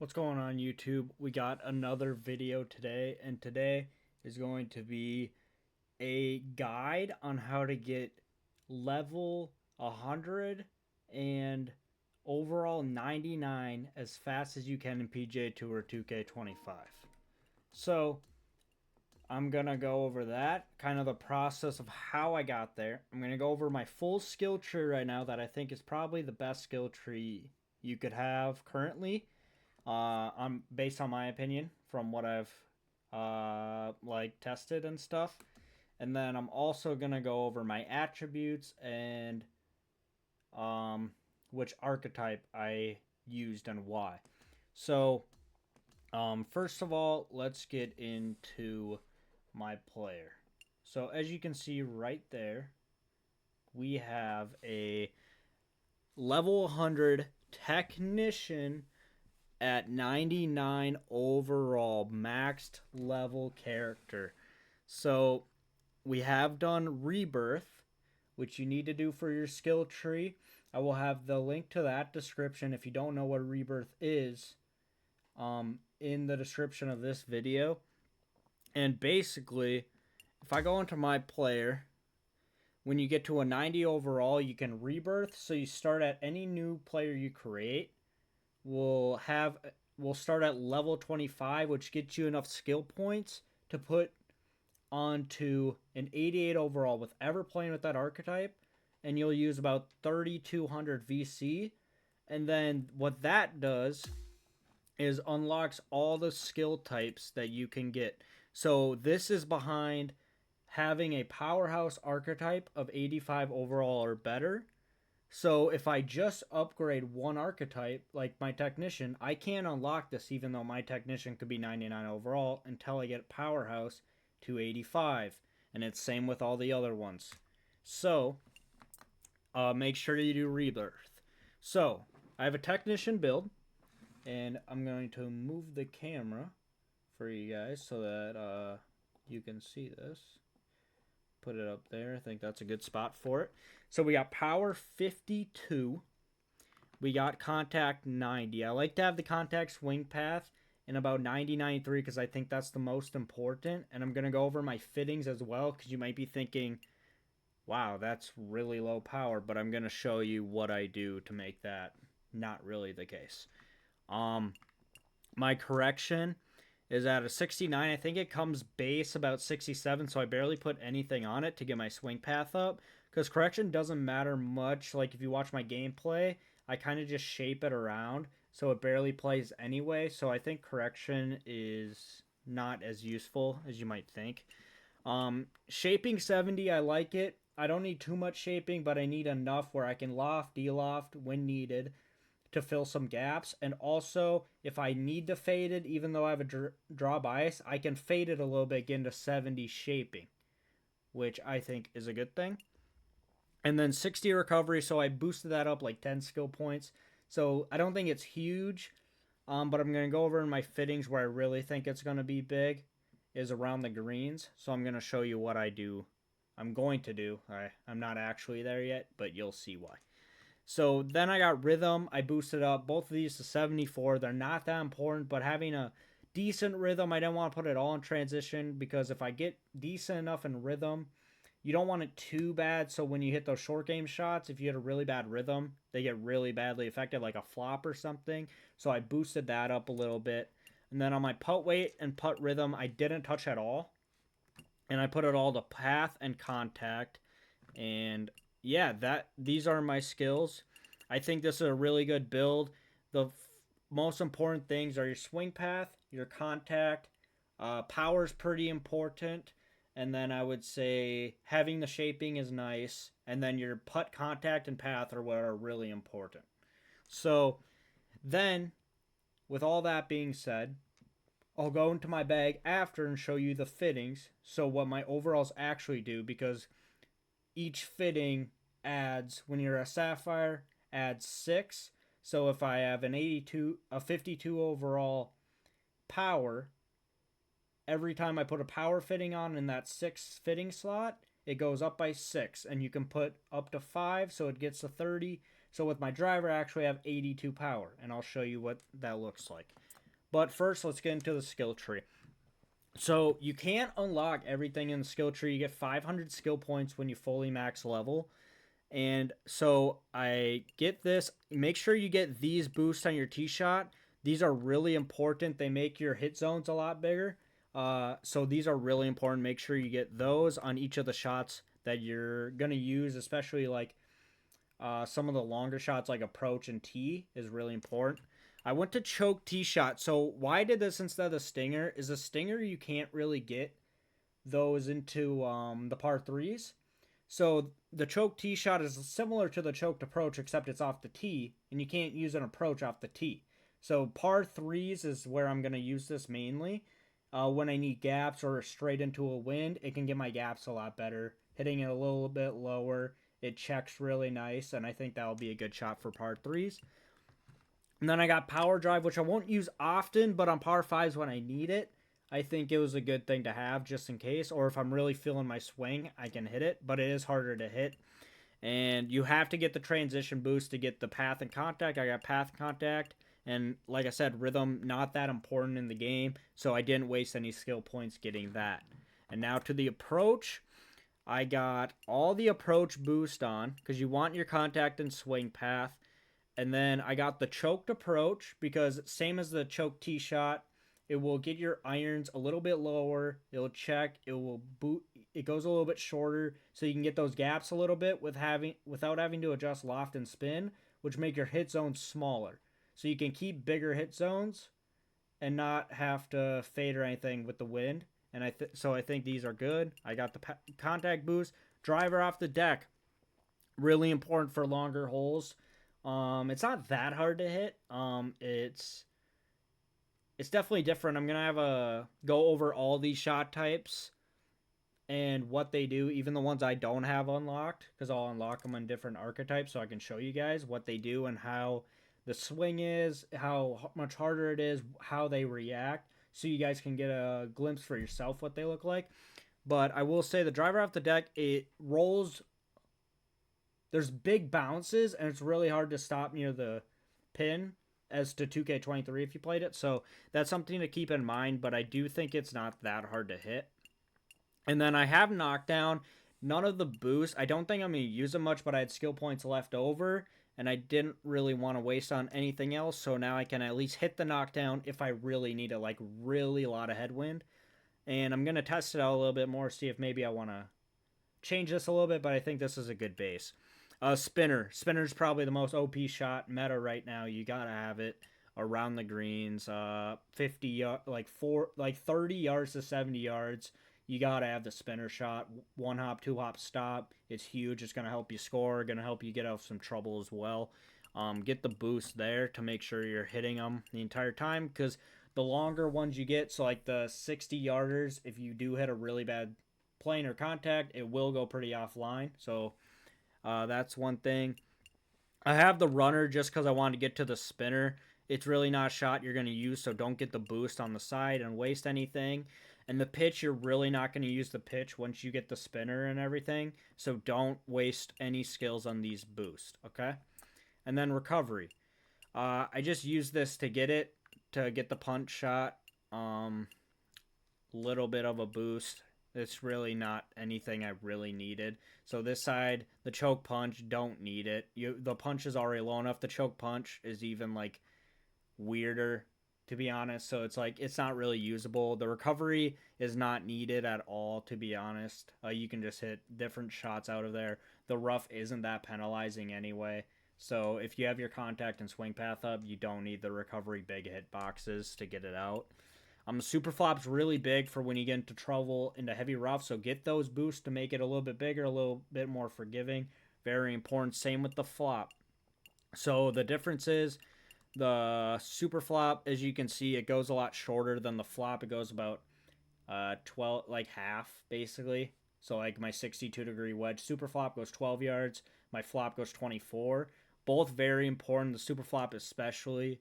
What's going on YouTube? We got another video today, and today is going to be a guide on how to get level 100 and overall 99 as fast as you can in PGA Tour 2K25. So I'm going to go over that, kind of the process of how I got there. I'm going to go over my full skill tree right now that I think is probably the best skill tree you could have currently. I'm based on my opinion from what I've like tested and stuff. And then I'm also gonna go over my attributes and which archetype I used and why. So first of all, let's get into my player. So as you can see right there, we have a level 100 technician at 99 overall maxed level character. So we have done Rebirth, which you need to do for your skill tree. I will have the link to that description if you don't know what Rebirth is in the description of this video. And basically, if I go into my player, when you get to a 90 overall, you can Rebirth. So you start at any new player you create. We'll start at level 25, which gets you enough skill points to put onto an 88 overall with ever playing with that archetype, and you'll use about 3200 VC. And then what that does is unlocks all the skill types that you can get. So this is behind having a powerhouse archetype of 85 overall or better. So if I just upgrade one archetype, like my technician, I can't unlock this even though my technician could be 99 overall until I get powerhouse to 85. And it's same with all the other ones. So make sure you do Rebirth. So I have a technician build, and I'm going to move the camera for you guys so that you can see this. Put it up there. I think that's a good spot for it. So we got power 52. We got contact 90. I like to have the contact swing path in about 90-93 because I think that's the most important. And I'm going to go over my fittings as well because you might be thinking, wow, that's really low power. But I'm going to show you what I do to make that not really the case. My correction is at a 69. I think it comes base about 67, so I barely put anything on it to get my swing path up, because correction doesn't matter much. Like if you watch my gameplay, I kind of just shape it around, so it barely plays anyway. So I think correction is not as useful as you might think. Shaping 70, I like it. I don't need too much shaping, but I need enough where I can loft, deloft when needed to fill some gaps. And also, if I need to fade it, even though I have a draw bias, I can fade it a little bit, get into 70 shaping, which I think is a good thing. And then 60 recovery, so I boosted that up like 10 skill points. So I don't think it's huge, but I'm going to go over in my fittings where I really think it's going to be big is around the greens. So I'm going to show you what I do. I'm going to do. I'm not actually there yet, but you'll see why. So then I got rhythm. I boosted up both of these to 74. They're not that important, but having a decent rhythm, I didn't want to put it all in transition, because if I get decent enough in rhythm, you don't want it too bad. So when you hit those short game shots, if you hit a really bad rhythm, they get really badly affected, like a flop or something. So I boosted that up a little bit. And then on my putt weight and putt rhythm, I didn't touch at all. And I put it all to path and contact. And yeah, these are my skills. I think this is a really good build. The most important things are your swing path, your contact, power is pretty important, and then I would say having the shaping is nice, and then your putt, contact, and path are what are really important. So then, with all that being said, I'll go into my bag after and show you the fittings, so what my overalls actually do, because each fitting adds, when you're a sapphire, adds 6. So if I have a 52 overall power, every time I put a power fitting on in that 6 fitting slot, it goes up by 6, and you can put up to 5, so it gets to 30. So with my driver, I actually have 82 power, and I'll show you what that looks like. But first, let's get into the skill tree. So you can't unlock everything in the skill tree. You get 500 skill points when you fully max level. And so I get this. Make sure you get these boosts on your tee shot. These are really important. They make your hit zones a lot bigger. So these are really important. Make sure you get those on each of the shots that you're going to use, especially like some of the longer shots like approach and tee is really important. I went to choke tee shot. So why I did this instead of the stinger is a stinger you can't really get those into the par threes. So the choke tee shot is similar to the choked approach, except it's off the tee, and you can't use an approach off the tee. So par threes is where I'm going to use this mainly. When I need gaps or straight into a wind, it can get my gaps a lot better. Hitting it a little bit lower, it checks really nice, and I think that will be a good shot for par threes. And then I got power drive, which I won't use often, but on par fives when I need it, I think it was a good thing to have just in case. Or if I'm really feeling my swing, I can hit it, but it is harder to hit. And you have to get the transition boost to get the path and contact. I got path contact. And like I said, rhythm, not that important in the game. So I didn't waste any skill points getting that. And now to the approach. I got all the approach boost on because you want your contact and swing path. And then I got the choked approach because same as the choked tee shot, it will get your irons a little bit lower. It'll check. It will boot. It goes a little bit shorter, so you can get those gaps a little bit without having to adjust loft and spin, which make your hit zones smaller. So you can keep bigger hit zones and not have to fade or anything with the wind. And so I think these are good. I got the contact boost, driver off the deck, really important for longer holes. It's not that hard to hit. It's definitely different. I'm gonna have a go over all these shot types and what they do, even the ones I don't have unlocked, because I'll unlock them on different archetypes so I can show you guys what they do and how the swing is, how much harder it is, how they react, so you guys can get a glimpse for yourself what they look like. But I will say the driver off the deck, it rolls. There's big bounces, and it's really hard to stop near the pin as to 2K23 if you played it. So that's something to keep in mind, but I do think it's not that hard to hit. And then I have knockdown. None of the boosts. I don't think I'm going to use them much, but I had skill points left over, and I didn't really want to waste on anything else. So now I can at least hit the knockdown if I really need it, like really a lot of headwind. And I'm going to test it out a little bit more, see if maybe I want to change this a little bit, but I think this is a good base. Spinner. Spinner's probably the most OP shot meta right now. You gotta have it around the greens. 50 like 30 yards to 70 yards. You gotta have the spinner shot. One hop, two hop stop. It's huge. It's gonna help you score. Gonna help you get out of some trouble as well. Get the boost there to make sure you're hitting them the entire time, because the longer ones you get, so like the 60 yarders, if you do hit a really bad plane or contact, it will go pretty offline. So that's one thing. I have the runner just because I wanted to get to the spinner. It's really not a shot you're going to use, so don't get the boost on the side and waste anything. And the pitch, you're really not going to use the pitch once you get the spinner and everything. So don't waste any skills on these boosts, okay? And then recovery. I just use this to get the punch shot. Little bit of a boost. It's really not anything I really needed. So this side, the choke punch, don't need it. The punch is already low enough. The choke punch is even like weirder, to be honest. So it's like it's not really usable. The recovery is not needed at all, to be honest. You can just hit different shots out of there. The rough isn't that penalizing anyway. So if you have your contact and swing path up, you don't need the recovery big hit boxes to get it out. Super flop's really big for when you get into trouble into heavy rough, so get those boosts to make it a little bit bigger, a little bit more forgiving. Very important. Same with the flop. So the difference is the super flop, as you can see, it goes a lot shorter than the flop. It goes about 12, like half basically. So like my 62-degree wedge super flop goes 12 yards. My flop goes 24. Both very important. The super flop especially.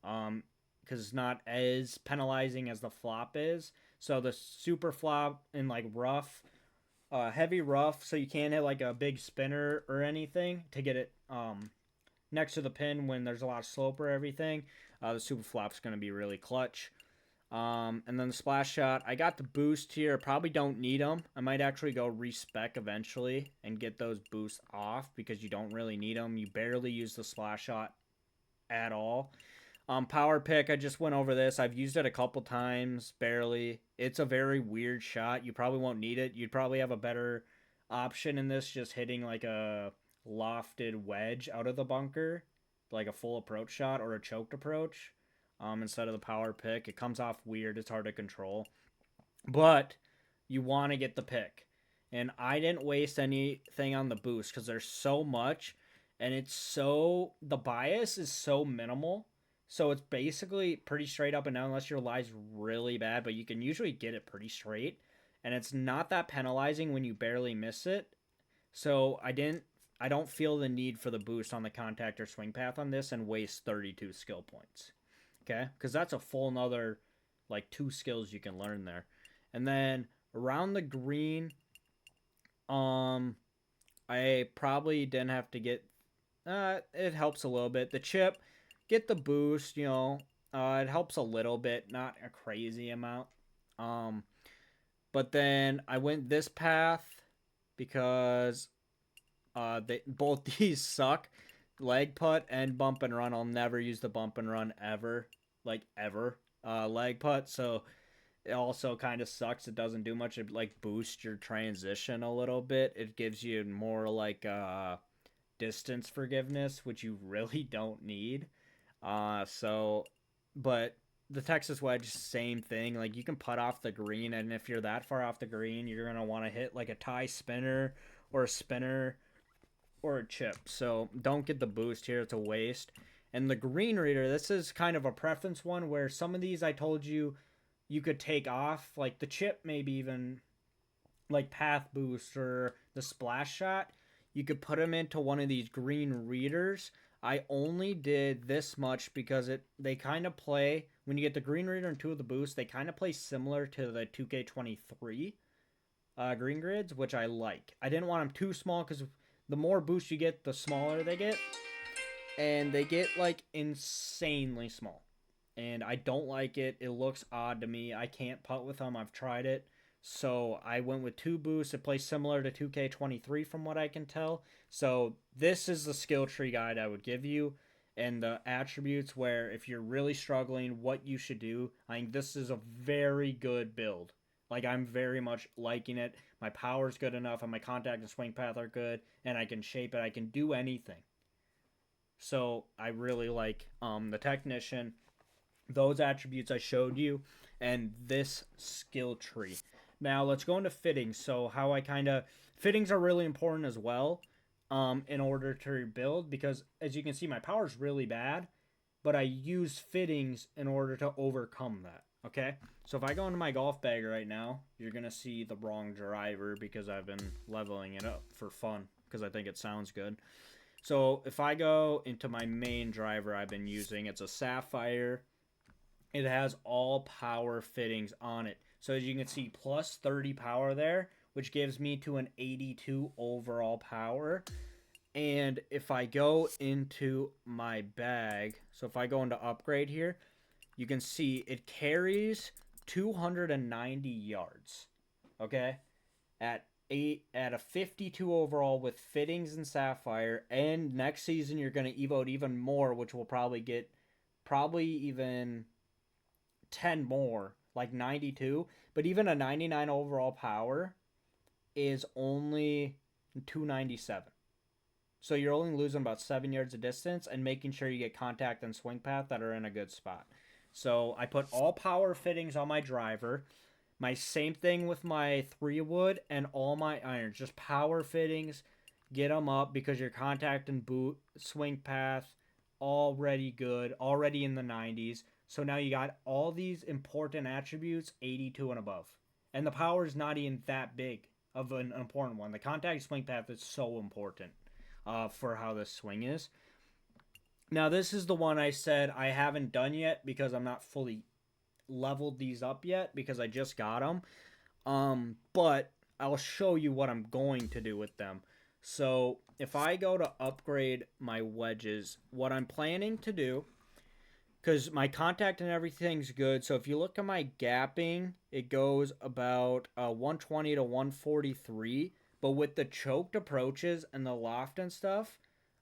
Because it's not as penalizing as the flop is. So the super flop in like rough, heavy rough, so you can't hit like a big spinner or anything to get it next to the pin when there's a lot of slope or everything. The super flop's going to be really clutch. And then the splash shot, I got the boost here. Probably don't need them. I might actually go respec eventually and get those boosts off because you don't really need them. You barely use the splash shot at all. Power pick, I just went over this. I've used it a couple times, barely. It's a very weird shot. You probably won't need it. You'd probably have a better option in this, just hitting like a lofted wedge out of the bunker, like a full approach shot or a choked approach, instead of the power pick. It comes off weird. It's hard to control. But you want to get the pick. And I didn't waste anything on the boost because there's so much. And the bias is so minimal. So it's basically pretty straight up and down unless your lie's really bad. But you can usually get it pretty straight. And it's not that penalizing when you barely miss it. So I don't feel the need for the boost on the contact or swing path on this and waste 32 skill points. Okay? Because that's a full another, like, 2 skills you can learn there. And then around the green, I probably didn't have to get, it helps a little bit. The chip, get the boost, it helps a little bit, not a crazy amount. But then I went this path because both these suck. Leg putt and bump and run. I'll never use the bump and run ever. Like, ever. Leg putt, so it also kind of sucks. It doesn't do much. It, like, boosts your transition a little bit. It gives you more, like, distance forgiveness, which you really don't need. But the Texas wedge, same thing. Like, you can putt off the green, and if you're that far off the green, you're going to want to hit, like, a tie spinner or a spinner or a chip. So don't get the boost here. It's a waste. And the green reader, this is kind of a preference one where some of these I told you could take off. Like the chip, maybe even like path boost or the splash shot. You could put them into one of these green readers. I only did this much because they kind of play, when you get the green reader and 2 of the boosts, they kind of play similar to the 2K23 green grids, which I like. I didn't want them too small because the more boost you get, the smaller they get. And they get, like, insanely small. And I don't like it. It looks odd to me. I can't putt with them. I've tried it. So I went with 2 boosts. It plays similar to 2K23 from what I can tell. So this is the skill tree guide I would give you. And the attributes where if you're really struggling, what you should do. I think this is a very good build. Like, I'm very much liking it. My power's good enough, and my contact and swing path are good, and I can shape it. I can do anything. So I really like the technician, those attributes I showed you, and this skill tree. Now let's go into fittings. So how fittings are really important as well in order to rebuild, because as you can see, my power is really bad, but I use fittings in order to overcome that. Okay, so if I go into my golf bag right now, you're going to see the wrong driver because I've been leveling it up for fun because I think it sounds good. So if I go into my main driver I've been using, it's a Sapphire. It has all power fittings on it. So as you can see, plus 30 power there, which gives me to an 82 overall power. And if I go into my bag, so if I go into upgrade here, you can see it carries 290 yards, okay, at a 52 overall with fittings and Sapphire. And next season you're going to evote even more, which will probably get even 10 more, like 92. But even a 99 overall power is only 297. So you're only losing about 7 yards of distance and making sure you get contact and swing path that are in a good spot. So I put all power fittings on my driver. My same thing with my 3-wood and all my irons. Just power fittings. Get them up because your contact and boot, swing path, already good. Already in the 90s. So now you got all these important attributes, 82 and above. And the power is not even that big of an important one. The contact swing path is so important for how this swing is. Now, this is the one I said I haven't done yet because I'm not fully leveled these up yet because I just got them. But I'll show you what I'm going to do with them. So if I go to upgrade my wedges, what I'm planning to do, because my contact and everything's good. So if you look at my gapping, it goes about 120 to 143. But with the choked approaches and the loft and stuff,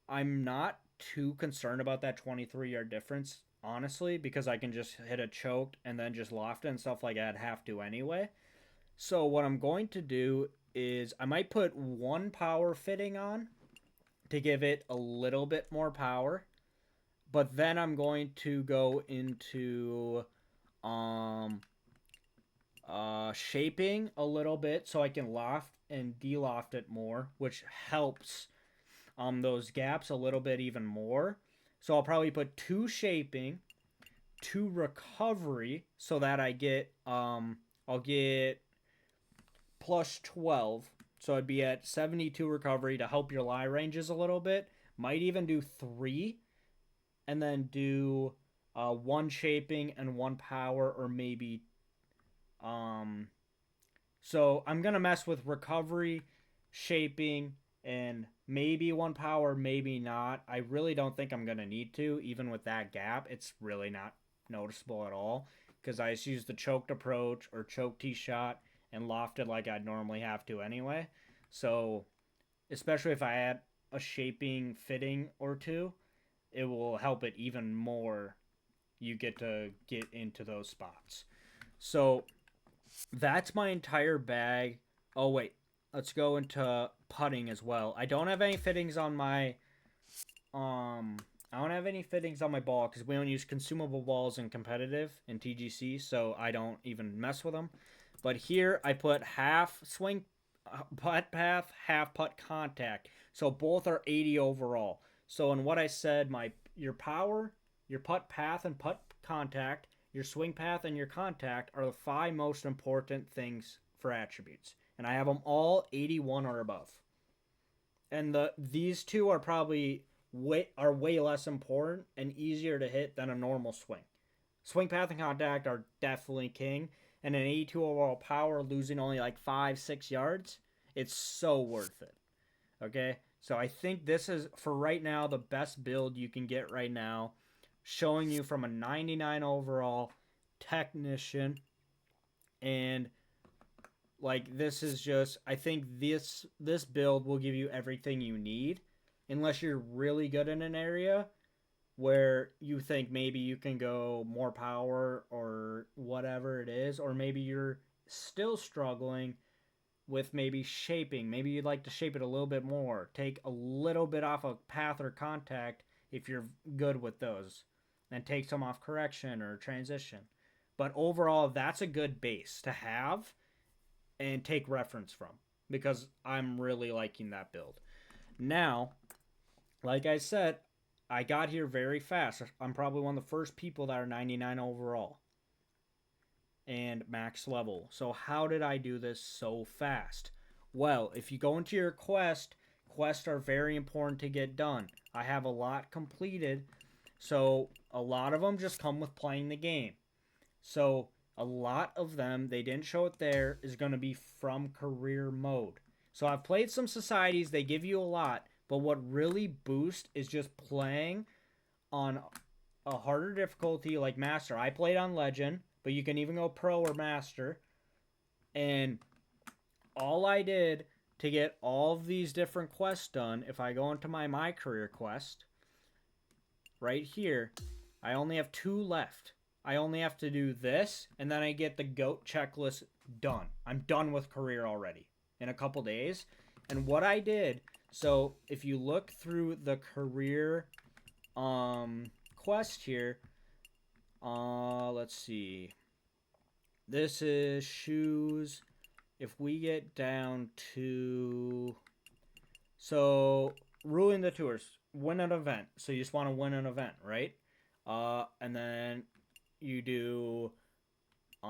I'm not too concerned about that 23-yard difference, honestly, because I can just hit a choked and then just loft it and stuff like I'd have to anyway. So what I'm going to do is I might put one power fitting on to give it a little bit more power, but then I'm going to go into um shaping a little bit so I can loft and deloft it more, which helps those gaps a little bit even more. So I'll probably put two shaping, two recovery, so that I'll get plus 12. So I'd be at 72 recovery to help your lie ranges a little bit. Might even do three and then do one shaping and one power, or maybe um so I'm gonna mess with recovery, shaping, and maybe one power, maybe not. I really don't think I'm gonna need to, even with that gap. It's really not noticeable at all because I just use the choked approach or choke tee shot and lofted like I'd normally have to anyway. So especially if I add a shaping fitting or two, it will help it even more. You get to get into those spots. So that's my entire bag. Oh wait, let's go into putting as well. I don't have any fittings on my I don't have any fittings on my ball because we don't use consumable balls in competitive in TGC, so I don't even mess with them. But here I put half swing putt path, half putt contact. So both are 80 overall. So in what I said, your power, your putt path and putt contact, your swing path and your contact are the 5 most important things for attributes. And I have them all 81 or above. And these two are probably way less important and easier to hit than a normal swing. Swing path and contact are definitely king, and an 82 overall power losing only like 5-6 yards, it's so worth it. Okay? So I think this is, for right now, the best build you can get right now, showing you from a 99 overall technician. And like, this is just, I think this build will give you everything you need, unless you're really good in an area where you think maybe you can go more power or whatever it is, or maybe you're still struggling with maybe shaping. Maybe you'd like to shape it a little bit more, take a little bit off of path or contact if you're good with those, and take some off correction or transition. But overall, that's a good base to have and take reference from, because I'm really liking that build. Now, like I said, I got here very fast. I'm probably one of the first people that are 99 overall and max level. So how did I do this so fast? Well, if you go into your quests are very important to get done. I have a lot completed, so a lot of them just come with playing the game. So a lot of them, they didn't show it there, is going to be from career mode. So I've played some societies, they give you a lot, but what really boosts is just playing on a harder difficulty like Master. I played on Legend, but you can even go Pro or Master. And all I did to get all of these different quests done, if I go into my career quest, right here, I only have 2 left. I only have to do this, and then I get the GOAT checklist done. I'm done with career already in a couple days. And what I did, so if you look through the career quest here, let's see. This is shoes. If we get down to, so ruin the tours, win an event. So you just want to win an event, right? And then you do a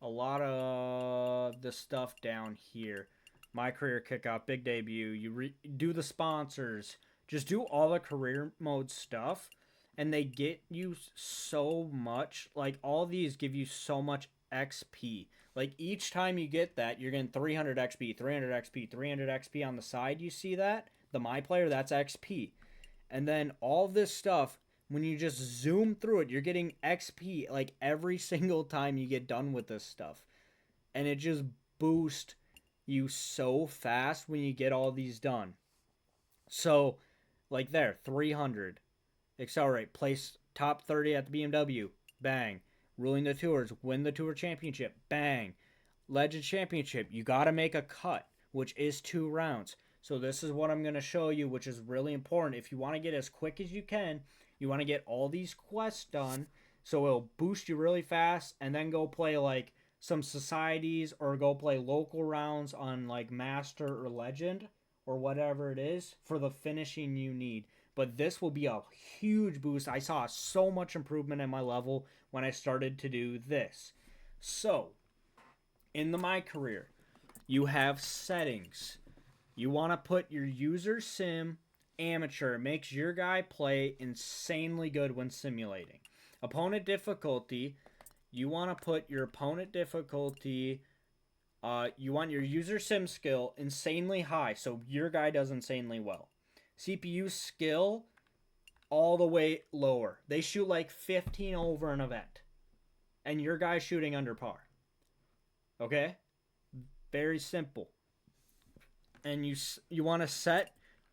lot of the stuff down here. My career kickoff, big debut. You do the sponsors. Just do all the career mode stuff, and they get you so much. Like, all these give you so much XP. Like, each time you get that, you're getting 300 XP, 300 XP, 300 XP on the side. You see that? The My Player, that's XP. And then all this stuff, when you just zoom through it, you're getting XP like every single time you get done with this stuff. And it just boosts you so fast when you get all these done. So, like there, 300. Accelerate. Place top 30 at the BMW. Bang. Ruling the tours. Win the tour championship. Bang. Legend championship. You got to make a cut, which is 2 rounds. So this is what I'm going to show you, which is really important. If you want to get as quick as you can, you want to get all these quests done, so it'll boost you really fast, and then go play like some societies or go play local rounds on like Master or Legend or whatever it is for the finishing you need. But this will be a huge boost. I saw so much improvement in my level when I started to do this. So, in my career, you have settings. You want to put your user sim amateur. It makes your guy play insanely good when simulating. Opponent difficulty, you want to put your opponent difficulty, you want your user sim skill insanely high so your guy does insanely well. CPU skill all the way lower. They shoot like 15 over an event, and your guy's shooting under par. Okay? Very simple. And you want to set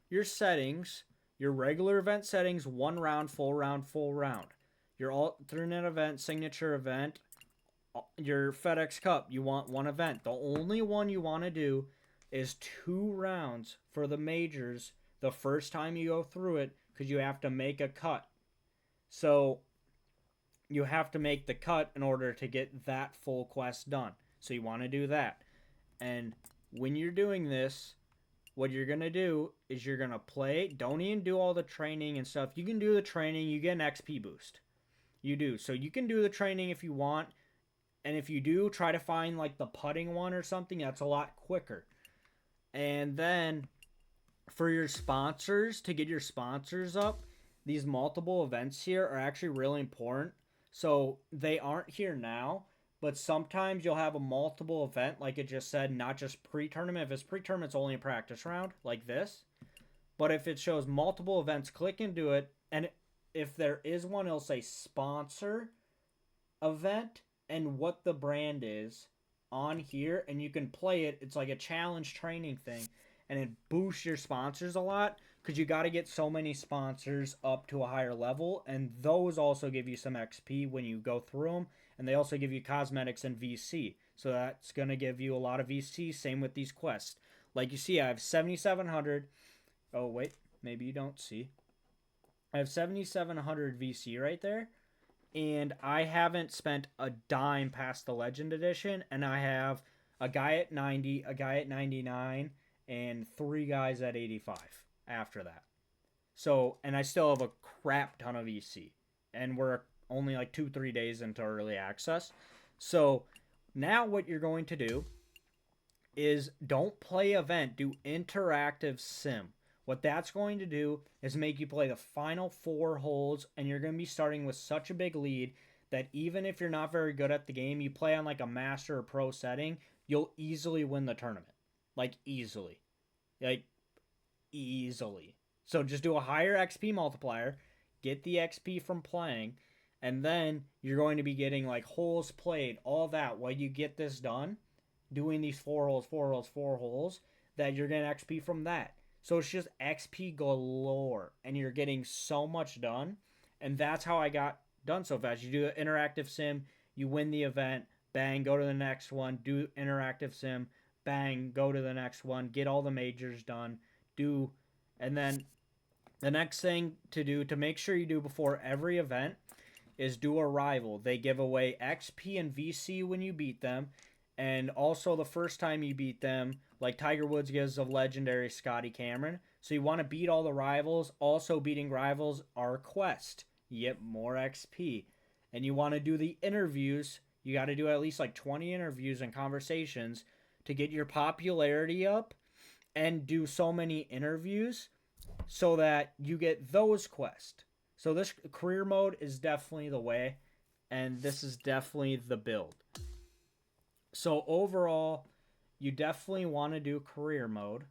your settings, your regular event settings, 1 round, full round, full round. Your alternate event, signature event, your FedEx Cup, you want 1 event. The only one you want to do is 2 rounds for the majors the first time you go through it, because you have to make a cut. So you have to make the cut in order to get that full quest done. So you want to do that. And when you're doing this, what you're going to do is you're going to play. Don't even do all the training and stuff. You can do the training. You get an XP boost. You do. So you can do the training if you want. And if you do, try to find like the putting one or something. That's a lot quicker. And then for your sponsors, to get your sponsors up, these multiple events here are actually really important. So they aren't here now, but sometimes you'll have a multiple event, like it just said, not just pre-tournament. If it's pre-tournament, it's only a practice round, like this. But if it shows multiple events, click into it, and if there is one, it'll say sponsor event and what the brand is on here, and you can play it. It's like a challenge training thing, and it boosts your sponsors a lot because you got to get so many sponsors up to a higher level, and those also give you some XP when you go through them, and they also give you cosmetics and VC, so that's going to give you a lot of VC. Same with these quests. Like you see, I have 7,700. Oh, wait, maybe you don't see. I have 7,700 VC right there, and I haven't spent a dime past the Legend Edition, and I have a guy at 90, a guy at 99, and 3 guys at 85 after that. So, and I still have a crap ton of EC, and we're only like 2-3 days into early access. So now what you're going to do is don't play event, do interactive sim. What that's going to do is make you play the final 4 holes, and you're going to be starting with such a big lead that even if you're not very good at the game, you play on like a master or pro setting, you'll easily win the tournament. Like easily. Like easily. So just do a higher XP multiplier, get the XP from playing, and then you're going to be getting like holes played, all that while you get this done, doing these 4 holes, 4 holes, 4 holes, that you're getting XP from that. So it's just XP galore, and you're getting so much done, and that's how I got done so fast. You do an interactive sim, you win the event, bang, go to the next one, do interactive sim, bang, go to the next one, get all the majors done, and then the next thing to do to make sure you do before every event is do a rival. They give away XP and VC when you beat them, and also the first time you beat them, like Tiger Woods gives a legendary Scotty Cameron. So you want to beat all the rivals. Also beating rivals are a quest. You get more XP. And you want to do the interviews. You got to do at least like 20 interviews and conversations to get your popularity up, and do so many interviews so that you get those quests. So this career mode is definitely the way, and this is definitely the build. So overall, you definitely want to do career mode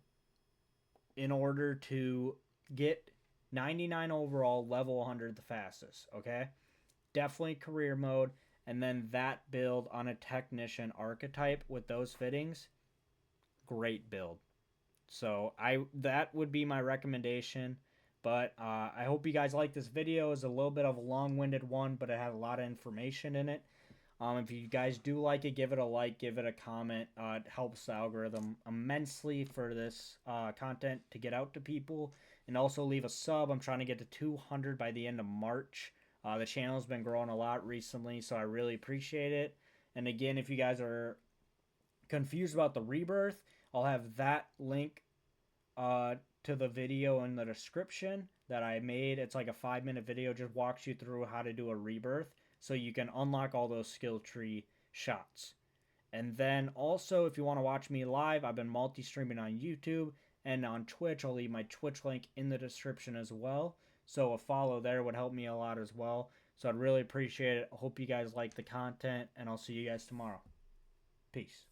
in order to get 99 overall, level 100 the fastest, okay? Definitely career mode. And then that build on a technician archetype with those fittings, great build. So that would be my recommendation. But I hope you guys like this video. It's a little bit of a long-winded one, but it had a lot of information in it. If you guys do like it, give it a like, give it a comment. It helps the algorithm immensely for this content to get out to people. And also leave a sub. I'm trying to get to 200 by the end of March. The channel's been growing a lot recently, so I really appreciate it. And again, if you guys are confused about the Rebirth, I'll have that link to the video in the description that I made. It's like a 5-minute video, just walks you through how to do a Rebirth so you can unlock all those skill tree shots. And then also, if you want to watch me live, I've been multi-streaming on YouTube and on Twitch. I'll leave my Twitch link in the description as well. So a follow there would help me a lot as well. So I'd really appreciate it. I hope you guys like the content, and I'll see you guys tomorrow. Peace.